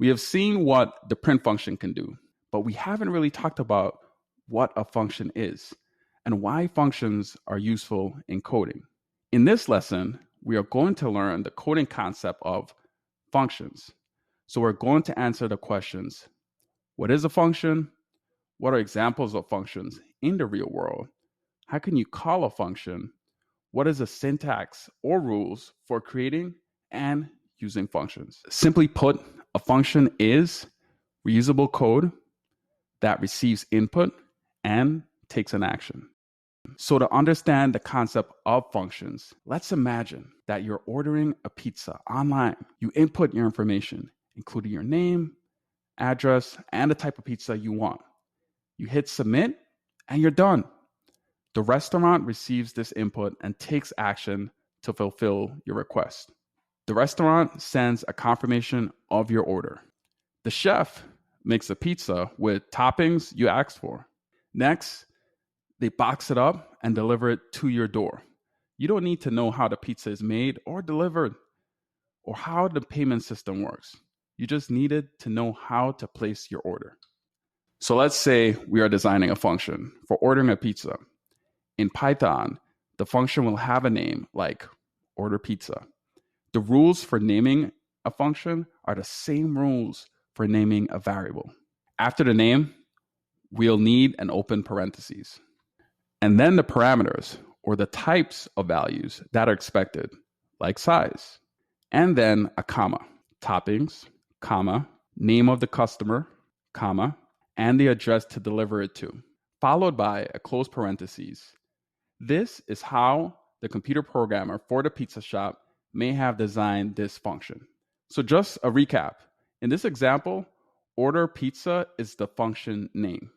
We have seen what the print function can do, but we haven't really talked about what a function is and why functions are useful in coding. In this lesson, we are going to learn the coding concept of functions. So we're going to answer the questions: what is a function? What are examples of functions in the real world? How can you call a function? What is the syntax or rules for creating and using functions? Simply put, a function is reusable code that receives input and takes an action. So to understand the concept of functions, let's imagine that you're ordering a pizza online. You input your information, including your name, address, and the type of pizza you want. You hit submit and you're done. The restaurant receives this input and takes action to fulfill your request. The restaurant sends a confirmation of your order. The chef makes a pizza with toppings you asked for. Next, they box it up and deliver it to your door. You don't need to know how the pizza is made or delivered or how the payment system works. You just needed to know how to place your order. So let's say we are designing a function for ordering a pizza. In Python, the function will have a name like order pizza. The rules for naming a function are the same rules for naming a variable. After the name, we'll need an open parentheses. And then the parameters, or the types of values that are expected, like size. And then a comma, toppings, comma, name of the customer, comma, and the address to deliver it to, followed by a close parentheses. This is how the computer programmer for the pizza shop may have designed this function. So just a recap. In this example, order pizza is the function name,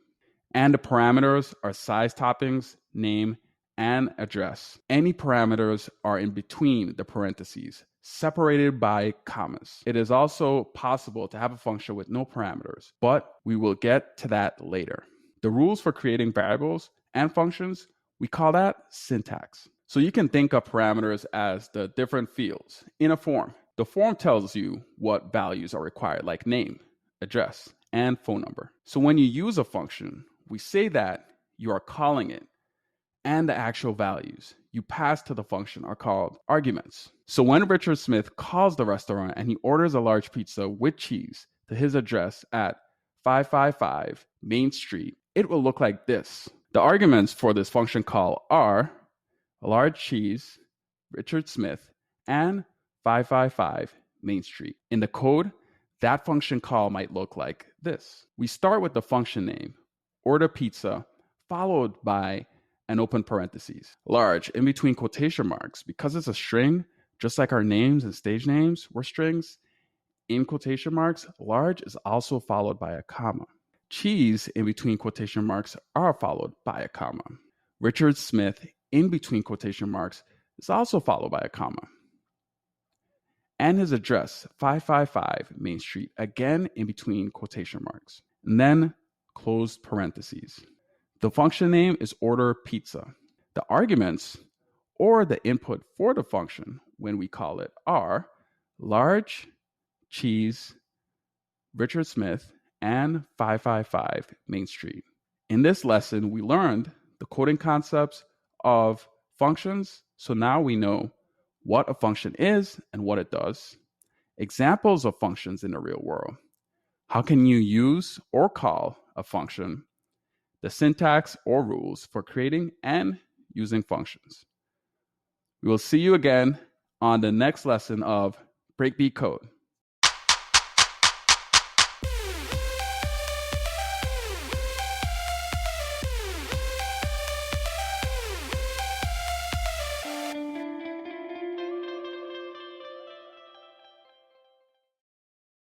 and the parameters are size, toppings, name, and address. Any parameters are in between the parentheses, separated by commas. It is also possible to have a function with no parameters, but we will get to that later. The rules for creating variables and functions, we call that syntax. So you can think of parameters as the different fields in a form. The form tells you what values are required, like name, address, and phone number. So when you use a function, we say that you are calling it, and the actual values you pass to the function are called arguments. So when Richard Smith calls the restaurant and he orders a large pizza with cheese to his address at 555 Main Street, it will look like this. The arguments for this function call are a large cheese, Richard Smith, and 555 Main Street. In the code, that function call might look like this. We start with the function name, order pizza, followed by an open parentheses. Large, in between quotation marks, because it's a string, just like our names and stage names were strings, in quotation marks, large is also followed by a comma. Cheese, in between quotation marks, are followed by a comma. Richard Smith, in between quotation marks, is also followed by a comma. And his address, 555 Main Street, again in between quotation marks. And then closed parentheses. The function name is order pizza. The arguments, or the input for the function when we call it, are large, cheese, Richard Smith, and 555 Main Street. In this lesson, we learned the coding concepts of functions, so now we know what a function is and what it does, examples of functions in the real world, how can you use or call a function, the syntax or rules for creating and using functions. We will see you again on the next lesson of Breakbeat Code.